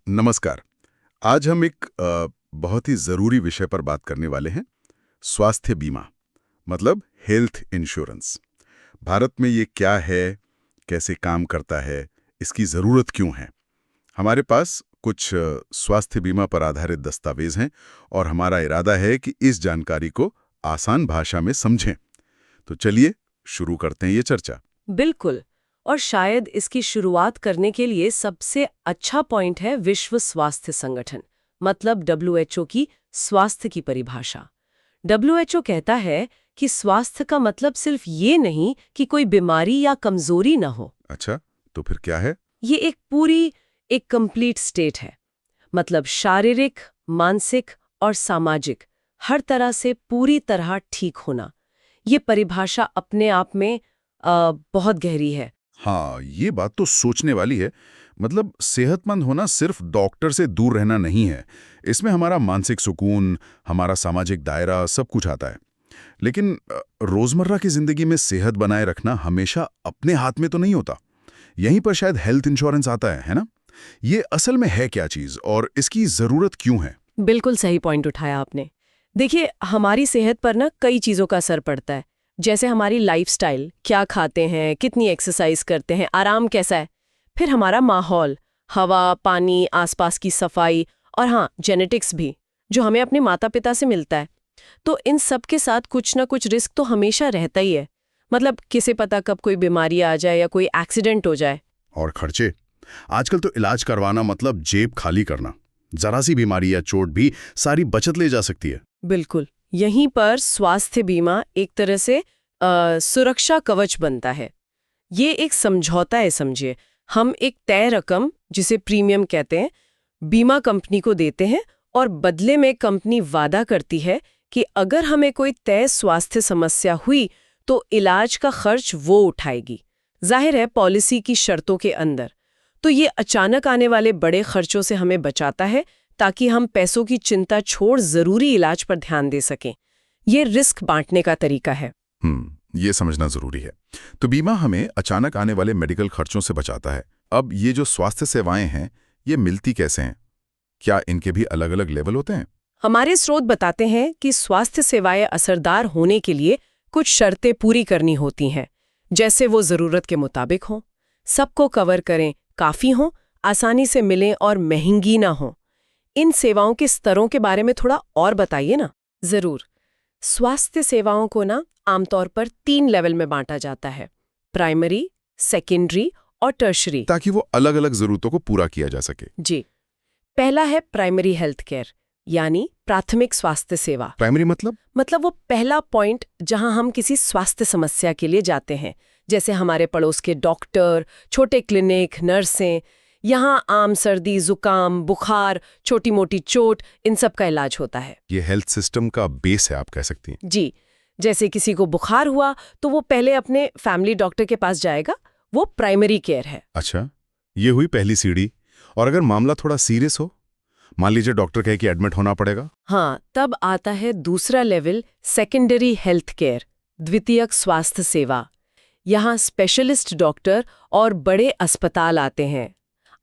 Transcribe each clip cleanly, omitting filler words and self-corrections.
नमस्कार। आज हम एक बहुत ही ज़रूरी विषय पर बात करने वाले हैं। स्वास्थ्य बीमा, मतलब हेल्थ इंश्योरेंस। भारत में ये क्या है, कैसे काम करता है, इसकी ज़रूरत क्यों है? हमारे पास कुछ स्वास्थ्य बीमा पर आधारित दस्तावेज हैं और हमारा इरादा है कि इस जानकारी को आसान भाषा में समझें। तो चलिए शुरू करते हैं ये चर्चा। बिल्कुल। और शायद इसकी शुरुआत करने के लिए सबसे अच्छा पॉइंट है विश्व स्वास्थ्य संगठन, मतलब डब्ल्यूएचओ की स्वास्थ्य की परिभाषा। डब्ल्यूएचओ कहता है कि स्वास्थ्य का मतलब सिर्फ ये नहीं कि कोई बीमारी या कमजोरी ना हो। अच्छा, तो फिर क्या है? ये एक कंप्लीट स्टेट है। मतलब शारीरिक, मानसिक और सामाजिक हर तरह से पूरी तरह ठीक होना। ये परिभाषा अपने आप में बहुत गहरी है। हाँ, ये बात तो सोचने वाली है। मतलब सेहतमंद होना सिर्फ डॉक्टर से दूर रहना नहीं है। इसमें हमारा मानसिक सुकून, हमारा सामाजिक दायरा, सब कुछ आता है। लेकिन रोजमर्रा की जिंदगी में सेहत बनाए रखना हमेशा अपने हाथ में तो नहीं होता। यहीं पर शायद हेल्थ इंश्योरेंस आता है ना? ये असल में है क्या चीज और इसकी जरूरत क्यों है? बिल्कुल सही पॉइंट उठाया आपने। देखिए, हमारी सेहत पर ना कई चीज़ों का असर पड़ता है। जैसे हमारी लाइफस्टाइल, क्या खाते हैं, कितनी एक्सरसाइज करते हैं, आराम कैसा है। फिर हमारा माहौल, हवा, पानी, आसपास की सफाई और हाँ, जेनेटिक्स भी, जो हमें अपने माता पिता से मिलता है। तो इन सब के साथ कुछ ना कुछ रिस्क तो हमेशा रहता ही है। मतलब किसे पता कब कोई बीमारी आ जाए या कोई एक्सीडेंट हो जाए। और खर्चे, आजकल तो इलाज करवाना मतलब जेब खाली करना। जरा सी बीमारी या चोट भी सारी बचत ले जा सकती है। बिल्कुल। यहीं पर स्वास्थ्य बीमा एक तरह से सुरक्षा कवच बनता है। ये एक समझौता है, समझिए। हम एक तय रकम, जिसे प्रीमियम कहते हैं, बीमा कंपनी को देते हैं और बदले में कंपनी वादा करती है कि अगर हमें कोई तय स्वास्थ्य समस्या हुई तो इलाज का खर्च वो उठाएगी। जाहिर है, पॉलिसी की शर्तों के अंदर। तो ये अचानक आने वाले बड़े खर्चों से हमें बचाता है, ताकि हम पैसों की चिंता छोड़ जरूरी इलाज पर ध्यान दे सकें। ये रिस्क बांटने का तरीका है। ये समझना जरूरी है। तो बीमा हमें अचानक आने वाले मेडिकल खर्चों से बचाता है। अब ये जो स्वास्थ्य सेवाएं हैं, ये मिलती कैसे हैं? क्या इनके भी अलग अलग लेवल होते हैं? हमारे स्रोत बताते हैं कि स्वास्थ्य सेवाएं असरदार होने के लिए कुछ शर्तें पूरी करनी होती हैं। जैसे वो जरूरत के मुताबिक हों, सबको कवर करें, काफी हों, आसानी से मिलें और महंगी ना हों। इन सेवाओं के स्तरों के बारे में थोड़ा और बताइए ना। जरूर। स्वास्थ्य सेवाओं को ना आमतौर पर 3 लेवल में बांटा जाता है: प्राइमरी, सेकेंडरी और टर्शरी। ताकि वो अलग अलग जरूरतों को पूरा किया जा सके। जी। पहला है प्राइमरी हेल्थ केयर, यानी प्राथमिक स्वास्थ्य सेवा। प्राइमरी मतलब वो पहला पॉइंट जहां हम किसी स्वास्थ्य समस्या के लिए जाते हैं। जैसे हमारे पड़ोस के डॉक्टर, छोटे क्लिनिक, नर्सें। यहाँ आम सर्दी, जुकाम, बुखार, छोटी मोटी चोट, इन सब का इलाज होता है। ये हेल्थ सिस्टम का बेस है, आप कह सकती हैं। जी। जैसे किसी को बुखार हुआ तो वो पहले अपने फैमिली डॉक्टर के पास जाएगा। वो प्राइमरी केयर है। अच्छा, ये हुई पहली सीढ़ी। और अगर मामला थोड़ा सीरियस हो, मान लीजिए डॉक्टर कहे कि एडमिट होना पड़ेगा। हाँ, तब आता है दूसरा लेवल, सेकेंडरी हेल्थ केयर, द्वितीयक स्वास्थ्य सेवा। यहाँ स्पेशलिस्ट डॉक्टर और बड़े अस्पताल आते हैं।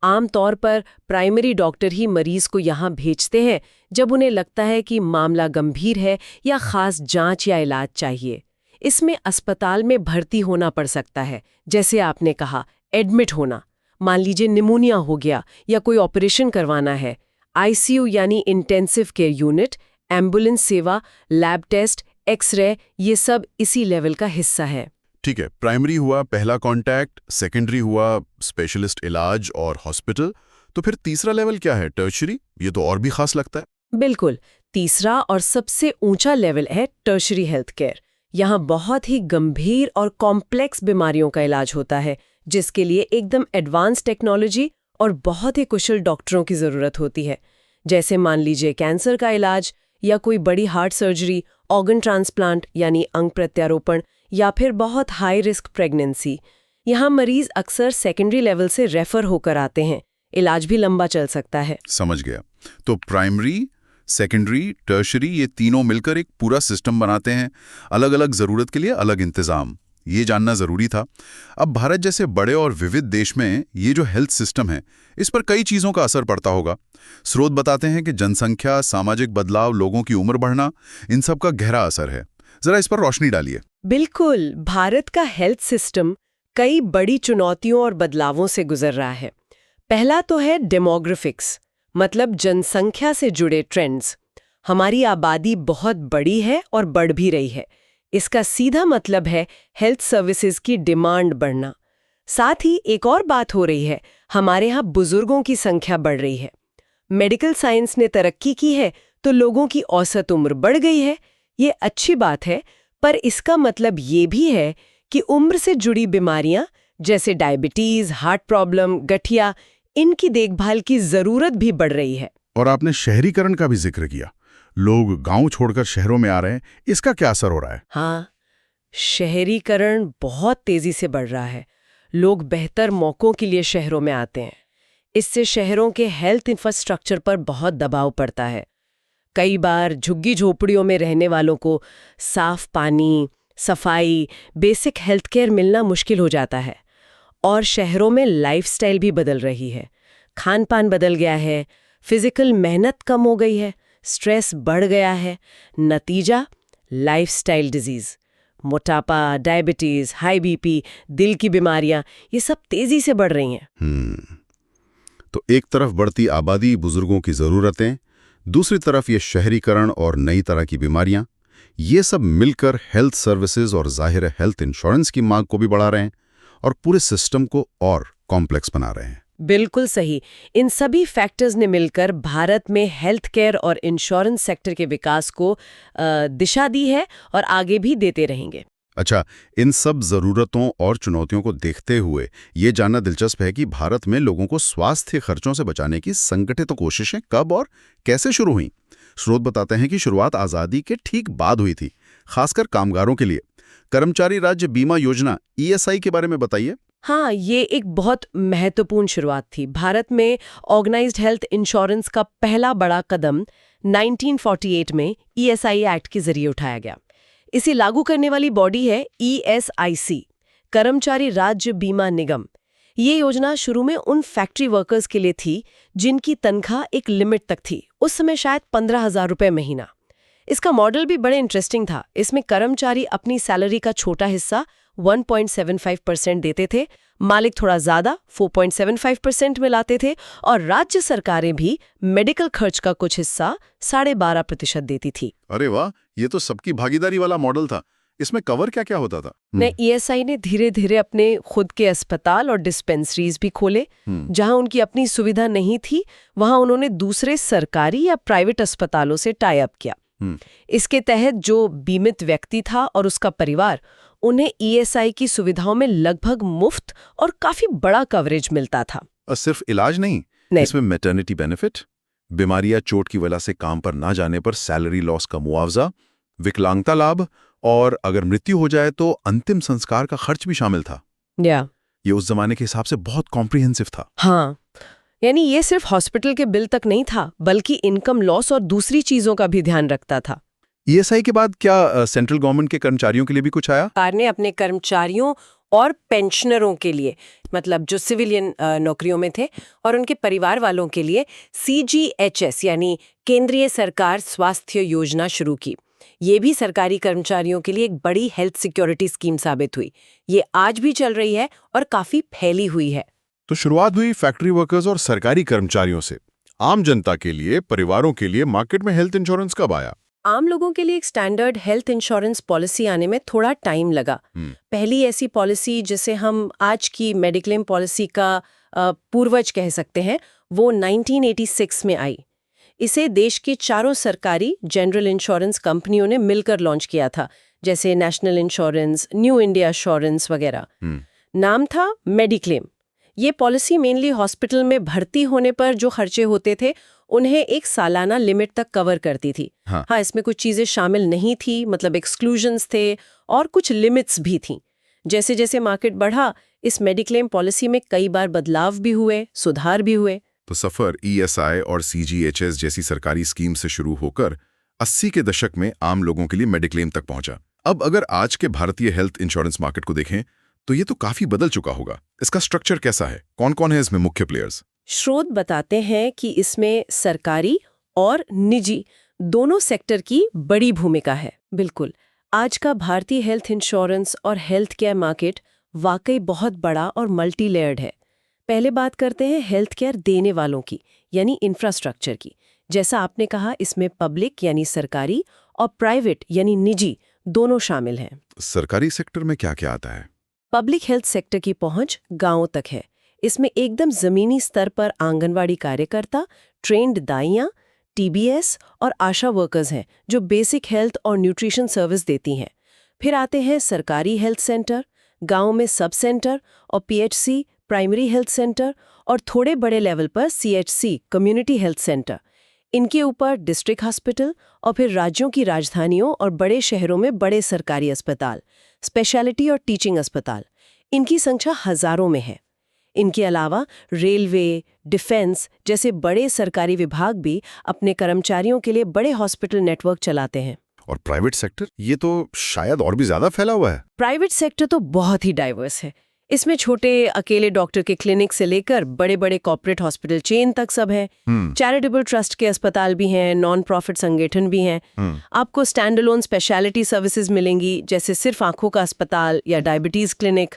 आमतौर पर प्राइमरी डॉक्टर ही मरीज को यहाँ भेजते हैं जब उन्हें लगता है कि मामला गंभीर है या खास जांच या इलाज चाहिए। इसमें अस्पताल में भर्ती होना पड़ सकता है, जैसे आपने कहा, एडमिट होना। मान लीजिए निमोनिया हो गया या कोई ऑपरेशन करवाना है। आईसीयू यानी इंटेंसिव केयर यूनिट, एम्बुलेंस सेवा, लैब टेस्ट, एक्सरे, ये सब इसी लेवल का हिस्सा है। ठीक है, प्राइमरी हुआ पहला कांटेक्ट, सेकेंडरी हुआ स्पेशलिस्ट इलाज और हॉस्पिटल। तो फिर तीसरा लेवल क्या है, टर्शरी? ये तो और भी खास लगता है। बिल्कुल। तीसरा और सबसे ऊंचा लेवल है टर्शरी हेल्थ केयर। यहाँ बहुत ही गंभीर और कॉम्प्लेक्स बीमारियों का इलाज होता है, जिसके लिए एकदम एडवांस टेक्नोलॉजी और बहुत ही कुशल डॉक्टरों की जरूरत होती है। जैसे मान लीजिए कैंसर का इलाज या कोई बड़ी हार्ट सर्जरी, ऑर्गन ट्रांसप्लांट यानी अंग प्रत्यारोपण, या फिर बहुत हाई रिस्क प्रेगनेंसी। यहाँ मरीज अक्सर सेकेंडरी लेवल से रेफर होकर आते हैं। इलाज भी लंबा चल सकता है। समझ गया। तो प्राइमरी, सेकेंडरी, टर्शरी, ये तीनों मिलकर एक पूरा सिस्टम बनाते हैं। अलग अलग जरूरत के लिए अलग इंतजाम। ये जानना जरूरी था। अब भारत जैसे बड़े और विविध देश में ये जो हेल्थ सिस्टम है, इस पर कई चीज़ों का असर पड़ता होगा। स्रोत बताते हैं कि जनसंख्या, सामाजिक बदलाव, लोगों की उम्र बढ़ना, इन सब का गहरा असर है। जरा इस पर रोशनी डालिए। बिल्कुल, भारत का हेल्थ सिस्टम कई बड़ी चुनौतियों और बदलावों से गुजर रहा है। पहला तो है डेमोग्राफिक्स, मतलब जनसंख्या से जुड़े ट्रेंड्स। हमारी आबादी बहुत बड़ी है और बढ़ भी रही है। इसका सीधा मतलब है हेल्थ सर्विसेज की डिमांड बढ़ना। साथ ही एक और बात हो रही है, हमारे यहाँ बुजुर्गों की संख्या बढ़ रही है। मेडिकल साइंस ने तरक्की की है तो लोगों की औसत उम्र बढ़ गई है। ये अच्छी बात है, पर इसका मतलब ये भी है कि उम्र से जुड़ी बीमारियां जैसे डायबिटीज, हार्ट प्रॉब्लम, गठिया, इनकी देखभाल की जरूरत भी बढ़ रही है। और आपने शहरीकरण का भी जिक्र किया। लोग गांव छोड़कर शहरों में आ रहे हैं, इसका क्या असर हो रहा है? हाँ, शहरीकरण बहुत तेजी से बढ़ रहा है। लोग बेहतर मौकों के लिए शहरों में आते हैं। इससे शहरों के हेल्थ इंफ्रास्ट्रक्चर पर बहुत दबाव पड़ता है। कई बार झुग्गी झोपड़ियों में रहने वालों को साफ पानी, सफाई, बेसिक हेल्थ केयर मिलना मुश्किल हो जाता है। और शहरों में लाइफस्टाइल भी बदल रही है। खान पान बदल गया है, फिजिकल मेहनत कम हो गई है, स्ट्रेस बढ़ गया है। नतीजा, लाइफस्टाइल डिजीज, मोटापा, डायबिटीज, हाई बीपी, दिल की बीमारियां, ये सब तेजी से बढ़ रही हैं। तो एक तरफ बढ़ती आबादी, बुजुर्गों की जरूरतें, दूसरी तरफ ये शहरीकरण और नई तरह की बीमारियां, ये सब मिलकर हेल्थ सर्विसेज और जाहिर है हेल्थ इंश्योरेंस की मांग को भी बढ़ा रहे हैं और पूरे सिस्टम को और कॉम्प्लेक्स बना रहे हैं। बिल्कुल सही। इन सभी फैक्टर्स ने मिलकर भारत में हेल्थ केयर और इंश्योरेंस सेक्टर के विकास को दिशा दी है और आगे भी देते रहेंगे। अच्छा, इन सब जरूरतों और चुनौतियों को देखते हुए ये जानना दिलचस्प है कि भारत में लोगों को स्वास्थ्य खर्चों से बचाने की संगठित कोशिशें कब और कैसे शुरू हुई। स्रोत बताते हैं कि शुरुआत आज़ादी के ठीक बाद हुई थी, खासकर कामगारों के लिए। कर्मचारी राज्य बीमा योजना ESI के बारे में बताइए। हाँ, ये एक बहुत महत्वपूर्ण शुरुआत थी। भारत में ऑर्गेनाइज्ड हेल्थ इंश्योरेंस का पहला बड़ा कदम 1948 में ESI एक्ट के जरिए उठाया गया। इसे लागू करने वाली बॉडी है ESIC, कर्मचारी राज्य बीमा निगम। ये योजना शुरू में उन फैक्ट्री वर्कर्स के लिए थी जिनकी तनख्वाह एक लिमिट तक थी, उस समय शायद 15,000 रुपये महीना। इसका मॉडल भी बड़े इंटरेस्टिंग था। इसमें कर्मचारी अपनी सैलरी का छोटा हिस्सा 1.75% देते थे, मालिक थोड़ा ज्यादा 4.75% में लाते थे, और राज्य सरकारें भी मेडिकल खर्च का कुछ हिस्सा 12.5% देती थी। अरे वाह, ये तो सबकी भागीदारी वाला मॉडल था। इसमें कवर क्या क्या होता था? ESI ने धीरे धीरे अपने खुद के अस्पताल और डिस्पेंसरीज भी खोले। जहां उनकी अपनी सुविधा नहीं थी, वहां उन्होंने दूसरे सरकारी या प्राइवेट अस्पतालों से टाई अप किया। इसके तहत जो बीमित व्यक्ति था और उसका परिवार, उन्हें ESI की सुविधाओं में लगभग मुफ्त और काफी बड़ा कवरेज मिलता था। और सिर्फ इलाज नहीं, इसमें मैटरनिटी बेनिफिट, बीमारी या चोट की वजह से काम पर ना जाने पर सैलरी लॉस का मुआवजा, विकलांगता लाभ, और अगर मृत्यु हो जाए तो अंतिम संस्कार का खर्च भी शामिल था। ये उस जमाने के हिसाब से बहुत कॉम्प्रिहेंसिव था। हाँ, यानी ये सिर्फ हॉस्पिटल के बिल तक नहीं था, बल्कि इनकम लॉस और दूसरी चीजों का भी ध्यान रखता था। ESI के बाद क्या सेंट्रल गवर्नमेंट के कर्मचारियों के लिए भी कुछ आया? सरकार ने अपने कर्मचारियों और पेंशनरों के लिए, मतलब जो सिविलियन नौकरियों में थे और उनके परिवार वालों के लिए, CGHS यानी केंद्रीय सरकार स्वास्थ्य योजना शुरू की। ये भी सरकारी कर्मचारियों के लिए एक बड़ी हेल्थ सिक्योरिटी स्कीम साबित हुई। ये आज भी चल रही है और काफी फैली हुई है। तो शुरुआत हुई फैक्ट्री वर्कर्स और सरकारी कर्मचारियों से। आम जनता के लिए, परिवारों के लिए मार्केट में हेल्थ इंश्योरेंस कब आया? आम लोगों के लिए एक स्टैंडर्ड हेल्थ इंश्योरेंस पॉलिसी आने में थोड़ा टाइम लगा। पहली ऐसी पॉलिसी जिसे हम आज की मेडिक्लेम पॉलिसी का पूर्वज कह सकते हैं, वो 1986 में आई। इसे देश की चारों सरकारी जनरल इंश्योरेंस कंपनियों ने मिलकर लॉन्च किया था, जैसे national insurance, new India assurance वगैरह। नाम था मेडिक्लेम। ये पॉलिसी मेनली हॉस्पिटल में भर्ती होने पर जो खर्चे होते थे उन्हें एक सालाना लिमिट तक कवर करती थी। हाँ, इसमें कुछ चीजें शामिल नहीं थी, मतलब एक्सक्लूजन्स थे और कुछ लिमिट्स भी थीं। जैसे जैसे मार्केट बढ़ा, इस मेडिक्लेम पॉलिसी में कई बार बदलाव भी हुए, सुधार भी हुए। तो सफर ESI और CGHS जैसी सरकारी स्कीम से शुरू होकर 80 के दशक में आम लोगों के लिए मेडिक्लेम तक पहुंचा। अब अगर आज के भारतीय हेल्थ इंश्योरेंस मार्केट को देखें तो ये तो काफी बदल चुका होगा। इसका स्ट्रक्चर कैसा है, कौन कौन है इसमें मुख्य प्लेयर्स? स्रोत बताते हैं कि इसमें सरकारी और निजी दोनों सेक्टर की बड़ी भूमिका है। बिल्कुल, आज का भारतीय हेल्थ इंश्योरेंस और हेल्थ केयर मार्केट वाकई बहुत बड़ा और मल्टी लेयर्ड है। पहले बात करते हैं हेल्थ केयर देने वालों की, यानी इंफ्रास्ट्रक्चर की। जैसा आपने कहा, इसमें पब्लिक यानी सरकारी और प्राइवेट यानी निजी दोनों शामिल हैं। सरकारी सेक्टर में क्या क्या आता है? पब्लिक हेल्थ सेक्टर की पहुंच गांवों तक है। इसमें एकदम जमीनी स्तर पर आंगनवाड़ी कार्यकर्ता, ट्रेन्ड दाइयां, टीबीएस और आशा वर्कर्स हैं जो बेसिक हेल्थ और न्यूट्रिशन सर्विस देती हैं। फिर आते हैं सरकारी हेल्थ सेंटर, गांव में सब सेंटर और पीएचसी, प्राइमरी हेल्थ सेंटर, और थोड़े बड़े लेवल पर सीएचसी, कम्युनिटी हेल्थ सेंटर। इनके ऊपर डिस्ट्रिक्ट हॉस्पिटल और फिर राज्यों की राजधानियों और बड़े शहरों में बड़े सरकारी अस्पताल, स्पेशलिटी और टीचिंग अस्पताल। इनकी संख्या हजारों में है। इनके अलावा रेलवे, डिफेंस जैसे बड़े सरकारी विभाग भी अपने कर्मचारियों के लिए बड़े हॉस्पिटल नेटवर्क चलाते हैं। और प्राइवेट सेक्टर, ये तो शायद और भी ज्यादा फैला हुआ है। प्राइवेट सेक्टर तो बहुत ही डाइवर्स है। इसमें छोटे अकेले डॉक्टर के क्लिनिक से लेकर बड़े बड़े कॉर्पोरेट हॉस्पिटल चेन तक सब है। चैरिटेबल ट्रस्ट के अस्पताल भी हैं, नॉन प्रॉफिट संगठन भी हैं। आपको स्टैंड अलोन स्पेशलिटी सर्विसेज मिलेंगी, जैसे सिर्फ आंखों का अस्पताल या डायबिटीज क्लिनिक।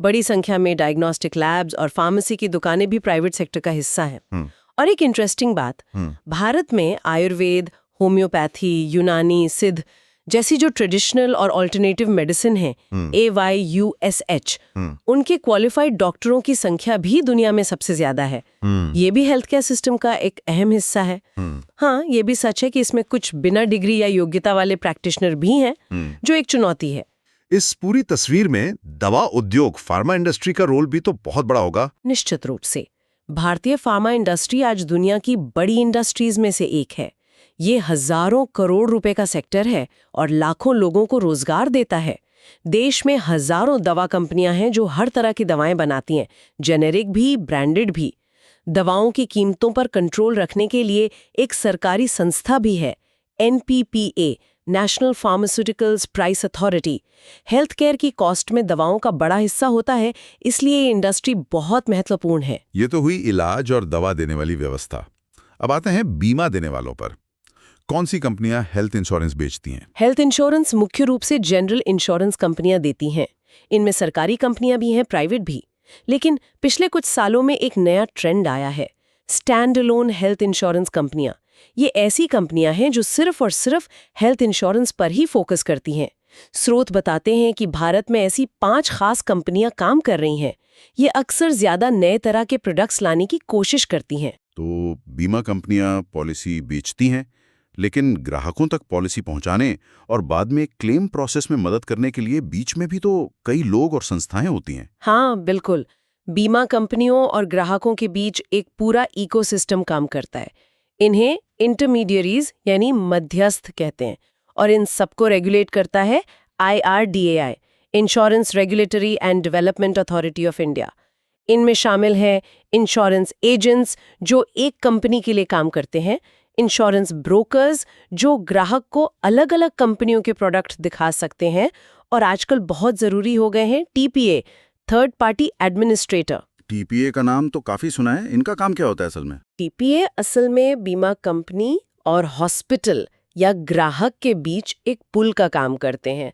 बड़ी संख्या में डायग्नोस्टिक लैब्स और फार्मेसी की दुकानें भी प्राइवेट सेक्टर का हिस्सा हैं। और एक इंटरेस्टिंग बात, भारत में आयुर्वेद, होम्योपैथी, यूनानी, सिद्ध जैसी जो ट्रेडिशनल और अल्टरनेटिव मेडिसिन है, AYUSH, उनके क्वालिफाइड डॉक्टरों की संख्या भी दुनिया में सबसे ज्यादा है। ये भी हेल्थ केयर सिस्टम का एक अहम हिस्सा है। हाँ, ये भी सच है कि इसमें कुछ बिना डिग्री या योग्यता वाले प्रैक्टिशनर भी हैं, जो एक चुनौती है। इस पूरी तस्वीर में दवा उद्योग, फार्मा इंडस्ट्री का रोल भी तो बहुत बड़ा होगा। निश्चित रूप से भारतीय फार्मा इंडस्ट्री आज दुनिया की बड़ी इंडस्ट्रीज में से एक है। ये हजारों करोड़ रुपए का सेक्टर है और लाखों लोगों को रोजगार देता है। देश में हजारों दवा कंपनियां हैं जो हर तरह की दवाएं बनाती हैं, जेनेरिक भी, ब्रांडेड भी। दवाओं की कीमतों पर कंट्रोल रखने के लिए एक सरकारी संस्था भी है, NPPA, national pharmaceuticals price authority. Health care की कॉस्ट में दवाओं का बड़ा हिस्सा होता है, इसलिए ये इंडस्ट्री बहुत महत्वपूर्ण है। ये तो हुई इलाज और दवा देने वाली व्यवस्था। अब आते हैं बीमा देने वालों पर। कौन सी कंपनियां हेल्थ इंश्योरेंस बेचती हैं? हेल्थ इंश्योरेंस मुख्य रूप से जनरल इंश्योरेंस कंपनियां देती हैं। इनमें सरकारी कंपनियां भी हैं, प्राइवेट भी। लेकिन पिछले कुछ सालों में एक नया ट्रेंड आया है, स्टैंड अलोन हेल्थ इंश्योरेंस कंपनियां। ये ऐसी कंपनियां हैं जो सिर्फ और सिर्फ हेल्थ इंश्योरेंस पर ही फोकस करती हैं। स्रोत बताते हैं कि भारत में ऐसी 5 खास कंपनियां काम कर रही हैं। ये अक्सर ज्यादा नए तरह के प्रोडक्ट्स लाने की कोशिश करती हैं। तो बीमा कंपनियां पॉलिसी बेचती हैं, लेकिन ग्राहकों तक पॉलिसी पहुंचाने और बाद में क्लेम प्रोसेस में मदद करने के लिए बीच में भी तो कई लोग और संस्थाएं होती हैं। हाँ, बिल्कुल। बीमा कंपनियों और ग्राहकों के बीच एक पूरा इकोसिस्टम काम करता है। इन्हें इंटरमीडियरीज यानी मध्यस्थ कहते हैं, और इन सबको रेगुलेट करता है IRDAI, insurance regulatory and development authority of India. इनमें शामिल हैं इंश्योरेंस एजेंट्स जो एक कंपनी के लिए काम करते हैं, इंश्योरेंस ब्रोकर्स जो ग्राहक को अलग अलग कंपनियों के प्रोडक्ट दिखा सकते हैं, और आजकल बहुत जरूरी हो गए हैं TPA, third party administrator. TPA का नाम तो काफी सुना है, इनका काम क्या होता है असल में? TPA असल में बीमा कंपनी और हॉस्पिटल या ग्राहक के बीच एक पुल का काम करते हैं।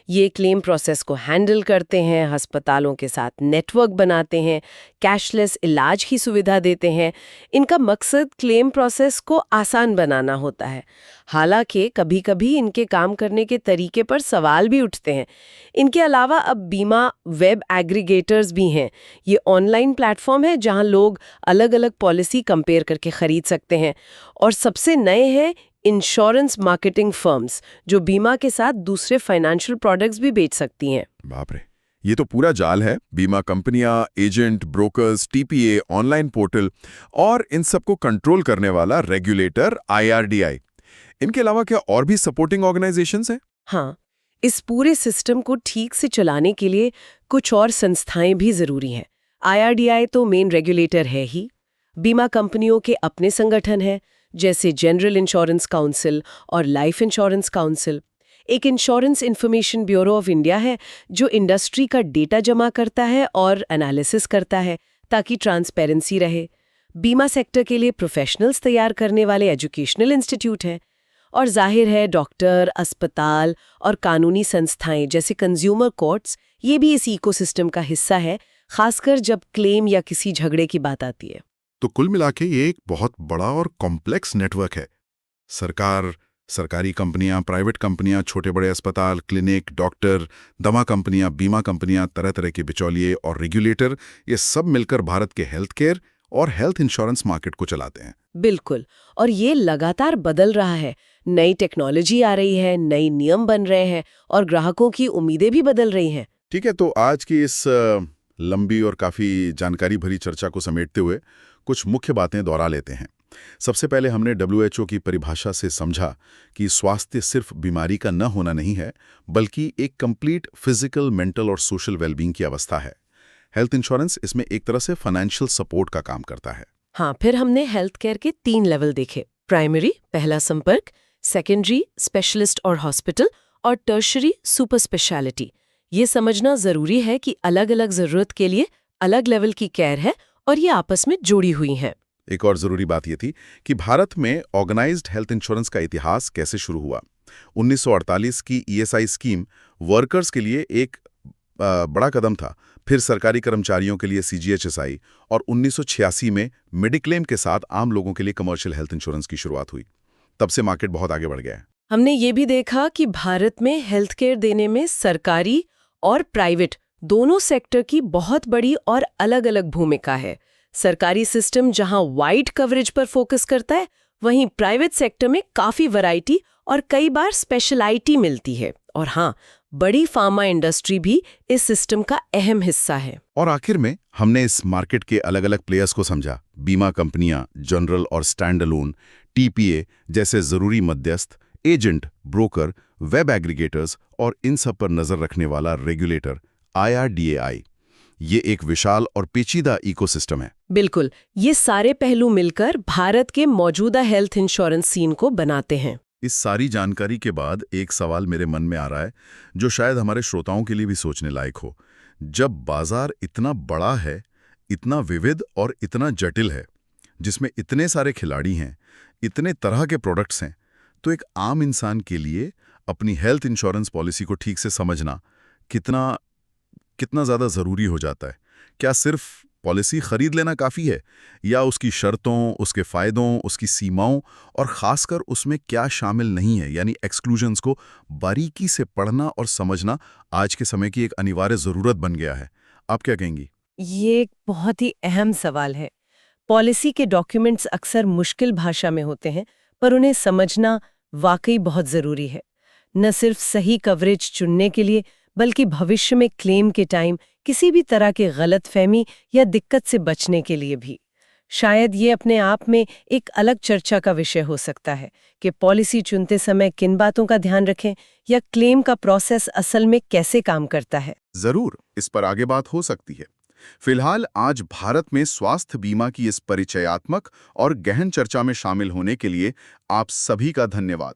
ये क्लेम प्रोसेस को हैंडल करते हैं, अस्पतालों के साथ नेटवर्क बनाते हैं, कैशलेस इलाज की सुविधा देते हैं। इनका मकसद क्लेम प्रोसेस को आसान बनाना होता है। हालांकि कभी-कभी इनके काम करने के तरीके पर सवाल भी उठते हैं। इनके अलावा अब बीमा वेब एग्रीगेटर्स भी हैं। ये ऑनलाइन प्लेटफॉर्म है जहां लोग अलग-अलग पॉलिसी कंपेयर करके खरीद सकते हैं। और सबसे नए हैं इंश्योरेंस मार्केटिंग फर्म्स जो बीमा के साथ दूसरे फाइनेंशियल प्रोडक्ट्स भी बेच सकती हैं। बाप रे, ये तो पूरा जाल है। बीमा कंपनियां, agent, brokers, TPA, online portal और इन सबको कंट्रोल करने वाला रेगुलेटर IRDAI। इनके अलावा क्या और भी सपोर्टिंग ऑर्गेनाइजेशंस हैं? हाँ, इस पूरे सिस्टम को ठीक से चलाने के लिए कुछ और संस्थाएं भी जरूरी हैं। IRDAI तो मेन रेगुलेटर है ही। बीमा कंपनियों के अपने संगठन हैं, जैसे जनरल इंश्योरेंस काउंसिल और लाइफ इंश्योरेंस काउंसिल। एक insurance information bureau of India है जो इंडस्ट्री का डेटा जमा करता है और एनालिसिस करता है ताकि ट्रांसपेरेंसी रहे। बीमा सेक्टर के लिए प्रोफेशनल्स तैयार करने वाले एजुकेशनल इंस्टीट्यूट हैं। और जाहिर है डॉक्टर, अस्पताल और कानूनी संस्थाएं जैसे कंज्यूमर कोर्ट्स ये भी इस इकोसिस्टम का हिस्सा है, खासकर जब क्लेम या किसी झगड़े की बात आती है। तो कुल मिलाके ये एक बहुत बड़ा और कॉम्प्लेक्स नेटवर्क है। सरकार, सरकारी कंपनियां, प्राइवेट कंपनियां, छोटे बड़े अस्पताल, क्लिनिक, डॉक्टर, दवा कंपनियां, बीमा कंपनियां, तरह तरह के बिचौलिए और रेगुलेटर, ये सब मिलकर भारत के हेल्थ केयर और हेल्थ इंश्योरेंस मार्केट को चलाते हैं। बिल्कुल, और ये लगातार बदल रहा है। नई टेक्नोलॉजी आ रही है, नए नियम बन रहे हैं और ग्राहकों की उम्मीदें भी बदल रही हैं। ठीक है, तो आज की इस लंबी और काफ़ी जानकारी भरी चर्चा को समेटते हुए कुछ मुख्य बातें दोहरा लेते हैं। सबसे पहले हमने WHO की परिभाषा से समझा कि स्वास्थ्य सिर्फ बीमारी का न होना नहीं है, बल्कि एक कंप्लीट फिजिकल, मेंटल और सोशल वेलबींग की अवस्था है। हेल्थ इंश्योरेंस इसमें एक तरह से फाइनेंशियल सपोर्ट का काम करता है। हाँ, फिर हमने हेल्थ केयर के 3 लेवल देखे। प्राइमरी, पहला संपर्क, सेकेंडरी, स्पेशलिस्ट और हॉस्पिटल, और टर्शरी, सुपर स्पेशलिटी। ये समझना जरूरी है कि अलग अलग जरूरत के लिए अलग लेवल की केयर है और ये आपस में जुड़ी हुई हैं। एक और ज़रूरी बात ये थी कि भारत में ऑर्गेनाइज्ड हेल्थ इंश्योरेंस का इतिहास कैसे शुरू हुआ। 1948 की ESI स्कीम वर्कर्स के लिए एक बड़ा कदम था। फिर सरकारी कर्मचारियों के लिए CGHSI और 1986 में मेडिक्लेम के साथ आम लोगों के लिए कमर्शियल हेल्थ इंश्योरेंस की शुरुआत हुई। तब से मार्केट बहुत आगे बढ़ गया है। हमने ये भी देखा कि भारत में हेल्थ केयर देने में सरकारी और प्राइवेट दोनों सेक्टर की बहुत बड़ी और अलग-अलग भूमिका है। सरकारी सिस्टम जहां वाइड कवरेज पर फोकस करता है, वहीं प्राइवेट सेक्टर में काफी वैरायटी और कई बार स्पेशलिटी मिलती है। और हाँ, बड़ी फार्मा इंडस्ट्री भी इस सिस्टम का अहम हिस्सा है। और आखिर में हमने इस मार्केट के अलग अलग प्लेयर्स को समझा। बीमा कंपनियां, जनरल और स्टैंड अलोन, TPA जैसे जरूरी मध्यस्थ, एजेंट, ब्रोकर, वेब एग्रीगेटर्स और इन सब पर नजर रखने वाला रेगुलेटर IRDAI। ये एक विशाल और पेचीदा इकोसिस्टम है। बिल्कुल, ये सारे पहलू मिलकर भारत के मौजूदा हेल्थ इंश्योरेंस सीन को बनाते हैं। इस सारी जानकारी के बाद एक सवाल मेरे मन में आ रहा है, जो शायद हमारे श्रोताओं के लिए भी सोचने लायक हो। जब बाजार इतना बड़ा है, इतना विविध और इतना जटिल है, जिसमें इतने सारे खिलाड़ी हैं, इतने तरह के प्रोडक्ट्स हैं, तो एक आम इंसान के लिए अपनी हेल्थ इंश्योरेंस पॉलिसी को ठीक से समझना कितना ज़्यादा ज़रूरी हो जाता है। क्या सिर्फ पॉलिसी खरीद लेना काफ़ी है, या उसकी शर्तों, उसके फ़ायदों, उसकी सीमाओं और ख़ासकर उसमें क्या शामिल नहीं है, यानी एक्सक्लूजन्स को बारीकी से पढ़ना और समझना आज के समय की एक अनिवार्य ज़रूरत बन गया है। आप क्या कहेंगी? ये एक बहुत ही अहम सवाल है। पॉलिसी के डॉक्यूमेंट्स अक्सर मुश्किल भाषा में होते हैं, पर उन्हें समझना वाकई बहुत ज़रूरी है। न सिर्फ सही कवरेज चुनने के लिए, बल्कि भविष्य में क्लेम के टाइम किसी भी तरह की गलतफहमी या दिक्कत से बचने के लिए भी। शायद ये अपने आप में एक अलग चर्चा का विषय हो सकता है कि पॉलिसी चुनते समय किन बातों का ध्यान रखें या क्लेम का प्रोसेस असल में कैसे काम करता है। ज़रूर, इस पर आगे बात हो सकती है। फिलहाल आज भारत में स्वास्थ्य बीमा की इस परिचयात्मक और गहन चर्चा में शामिल होने के लिए आप सभी का धन्यवाद।